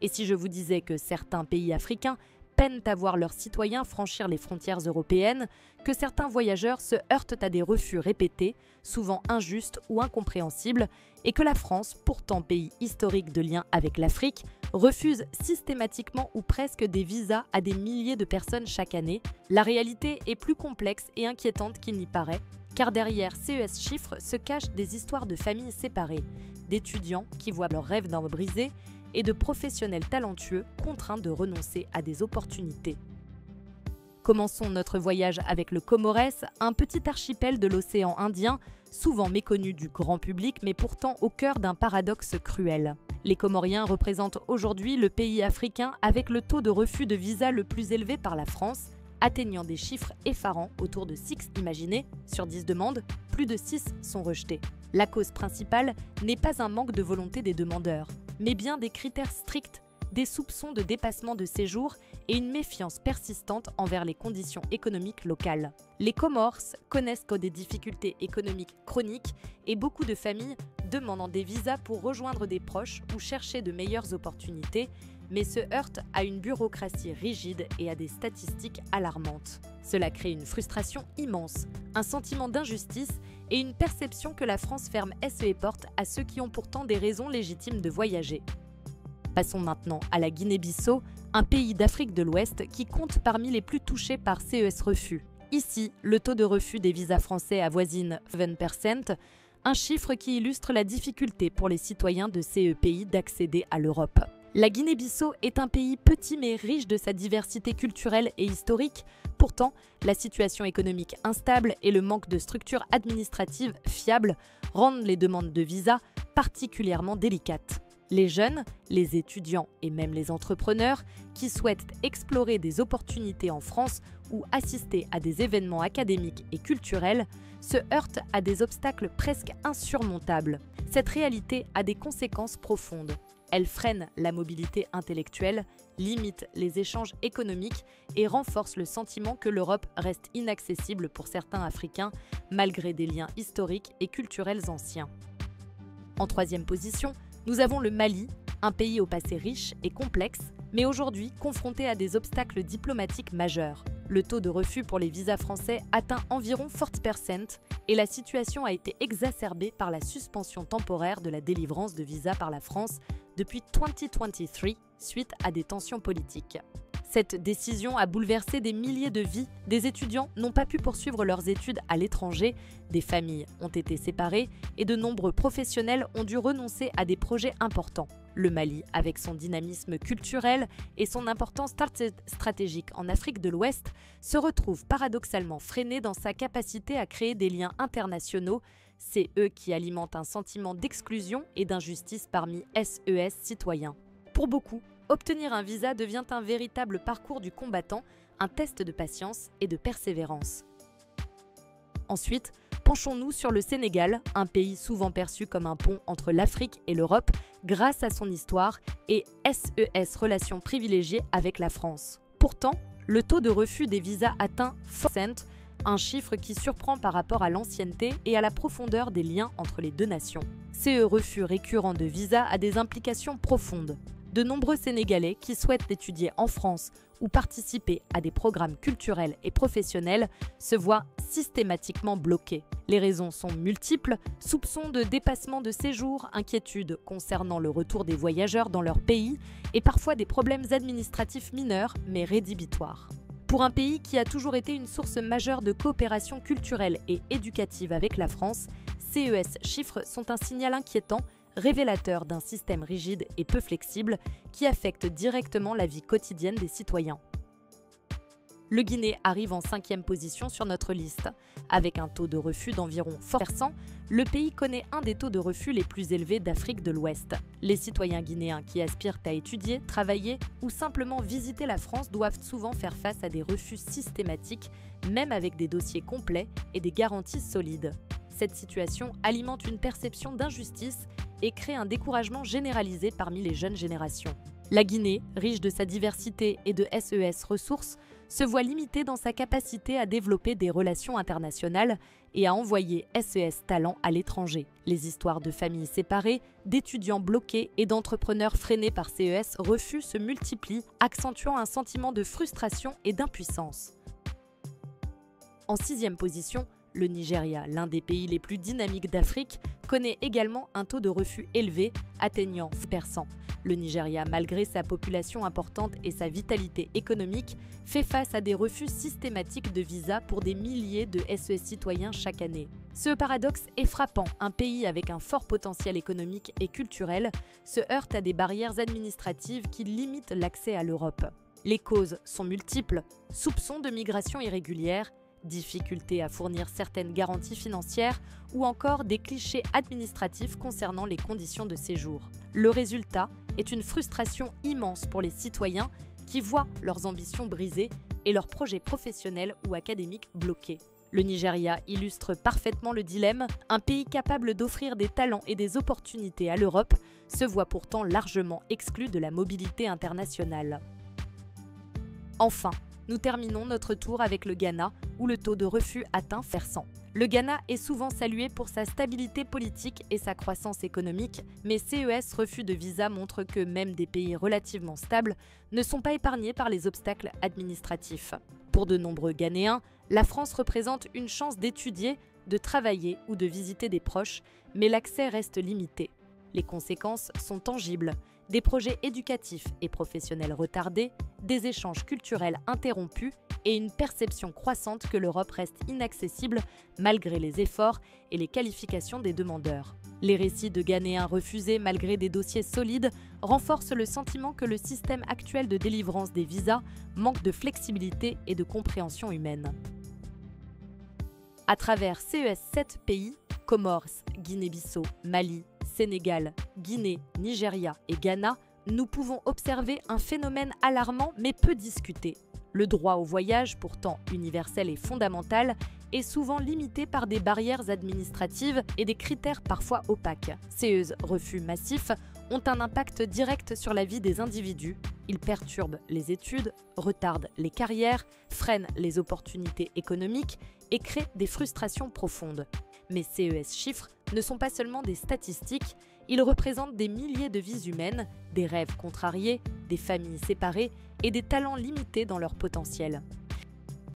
Et si je vous disais que certains pays africains peinent à voir leurs citoyens franchir les frontières européennes, que certains voyageurs se heurtent à des refus répétés, souvent injustes ou incompréhensibles, et que la France, pourtant pays historique de lien avec l'Afrique, refuse systématiquement ou presque des visas à des milliers de personnes chaque année, la réalité est plus complexe et inquiétante qu'il n'y paraît, car derrière CES chiffres se cachent des histoires de familles séparées, d'étudiants qui voient leurs rêves d'un brisés, et de professionnels talentueux contraints de renoncer à des opportunités. Commençons notre voyage avec le Comores, un petit archipel de l'océan Indien, souvent méconnu du grand public mais pourtant au cœur d'un paradoxe cruel. Les Comoriens représentent aujourd'hui le pays africain avec le taux de refus de visa le plus élevé par la France, atteignant des chiffres effarants autour de 6 imaginés, sur 10 demandes, plus de 6 sont rejetées. La cause principale n'est pas un manque de volonté des demandeurs, mais bien des critères stricts, des soupçons de dépassement de séjour et une méfiance persistante envers les conditions économiques locales. Les Comores connaissent des difficultés économiques chroniques et beaucoup de familles demandent des visas pour rejoindre des proches ou chercher de meilleures opportunités, mais se heurtent à une bureaucratie rigide et à des statistiques alarmantes. Cela crée une frustration immense, un sentiment d'injustice et une perception que la France ferme les portes à ceux qui ont pourtant des raisons légitimes de voyager. Passons maintenant à la Guinée-Bissau, un pays d'Afrique de l'Ouest qui compte parmi les plus touchés par CES refus. Ici, le taux de refus des visas français avoisine 20%, un chiffre qui illustre la difficulté pour les citoyens de ces pays d'accéder à l'Europe. La Guinée-Bissau est un pays petit mais riche de sa diversité culturelle et historique. Pourtant, la situation économique instable et le manque de structures administratives fiables rendent les demandes de visa particulièrement délicates. Les jeunes, les étudiants et même les entrepreneurs qui souhaitent explorer des opportunités en France ou assister à des événements académiques et culturels se heurtent à des obstacles presque insurmontables. Cette réalité a des conséquences profondes. Elle freine la mobilité intellectuelle, limite les échanges économiques et renforce le sentiment que l'Europe reste inaccessible pour certains Africains malgré des liens historiques et culturels anciens. En troisième position, nous avons le Mali, un pays au passé riche et complexe, mais aujourd'hui confronté à des obstacles diplomatiques majeurs. Le taux de refus pour les visas français atteint environ 40% et la situation a été exacerbée par la suspension temporaire de la délivrance de visas par la France depuis 2023 suite à des tensions politiques. Cette décision a bouleversé des milliers de vies, des étudiants n'ont pas pu poursuivre leurs études à l'étranger, des familles ont été séparées et de nombreux professionnels ont dû renoncer à des projets importants. Le Mali, avec son dynamisme culturel et son importance stratégique en Afrique de l'Ouest, se retrouve paradoxalement freiné dans sa capacité à créer des liens internationaux. C'est eux qui alimentent un sentiment d'exclusion et d'injustice parmi CES citoyens. Pour beaucoup, obtenir un visa devient un véritable parcours du combattant, un test de patience et de persévérance. Ensuite, penchons-nous sur le Sénégal, un pays souvent perçu comme un pont entre l'Afrique et l'Europe grâce à son histoire et CES relations privilégiées avec la France. Pourtant, le taux de refus des visas atteint 40%, un chiffre qui surprend par rapport à l'ancienneté et à la profondeur des liens entre les deux nations. Ce refus récurrent de visas a des implications profondes. De nombreux Sénégalais qui souhaitent étudier en France ou participer à des programmes culturels et professionnels se voient systématiquement bloqués. Les raisons sont multiples, soupçons de dépassement de séjour, inquiétudes concernant le retour des voyageurs dans leur pays et parfois des problèmes administratifs mineurs mais rédhibitoires. Pour un pays qui a toujours été une source majeure de coopération culturelle et éducative avec la France, CES chiffres sont un signal inquiétant, révélateur d'un système rigide et peu flexible qui affecte directement la vie quotidienne des citoyens. Le Guinée arrive en 5e position sur notre liste. Avec un taux de refus d'environ 40%, le pays connaît un des taux de refus les plus élevés d'Afrique de l'Ouest. Les citoyens guinéens qui aspirent à étudier, travailler ou simplement visiter la France doivent souvent faire face à des refus systématiques, même avec des dossiers complets et des garanties solides. Cette situation alimente une perception d'injustice et crée un découragement généralisé parmi les jeunes générations. La Guinée, riche de sa diversité et de CES ressources, se voit limité dans sa capacité à développer des relations internationales et à envoyer SES talents à l'étranger. Les histoires de familles séparées, d'étudiants bloqués et d'entrepreneurs freinés par CES refus se multiplient, accentuant un sentiment de frustration et d'impuissance. En 6e position, le Nigeria, l'un des pays les plus dynamiques d'Afrique, connaît également un taux de refus élevé, atteignant 10%. Le Nigeria, malgré sa population importante et sa vitalité économique, fait face à des refus systématiques de visa pour des milliers de SES citoyens chaque année. Ce paradoxe est frappant. Un pays avec un fort potentiel économique et culturel se heurte à des barrières administratives qui limitent l'accès à l'Europe. Les causes sont multiples: soupçons de migration irrégulière, difficulté à fournir certaines garanties financières ou encore des clichés administratifs concernant les conditions de séjour. Le résultat est une frustration immense pour les citoyens qui voient leurs ambitions brisées et leurs projets professionnels ou académiques bloqués. Le Nigeria illustre parfaitement le dilemme. Un pays capable d'offrir des talents et des opportunités à l'Europe se voit pourtant largement exclu de la mobilité internationale. Enfin, nous terminons notre tour avec le Ghana, où le taux de refus atteint 10%. Le Ghana est souvent salué pour sa stabilité politique et sa croissance économique, mais CES refus de visa montre que même des pays relativement stables ne sont pas épargnés par les obstacles administratifs. Pour de nombreux Ghanéens, la France représente une chance d'étudier, de travailler ou de visiter des proches, mais l'accès reste limité. Les conséquences sont tangibles: des projets éducatifs et professionnels retardés, des échanges culturels interrompus et une perception croissante que l'Europe reste inaccessible malgré les efforts et les qualifications des demandeurs. Les récits de Ghanéens refusés malgré des dossiers solides renforcent le sentiment que le système actuel de délivrance des visas manque de flexibilité et de compréhension humaine. À travers CES 7 pays, Comores, Guinée-Bissau, Mali, Sénégal, Guinée, Nigeria et Ghana, nous pouvons observer un phénomène alarmant mais peu discuté. Le droit au voyage, pourtant universel et fondamental, est souvent limité par des barrières administratives et des critères parfois opaques. Ces refus massifs ont un impact direct sur la vie des individus. Ils perturbent les études, retardent les carrières, freinent les opportunités économiques et créent des frustrations profondes. Mais CES chiffres ne sont pas seulement des statistiques, ils représentent des milliers de vies humaines, des rêves contrariés, des familles séparées et des talents limités dans leur potentiel.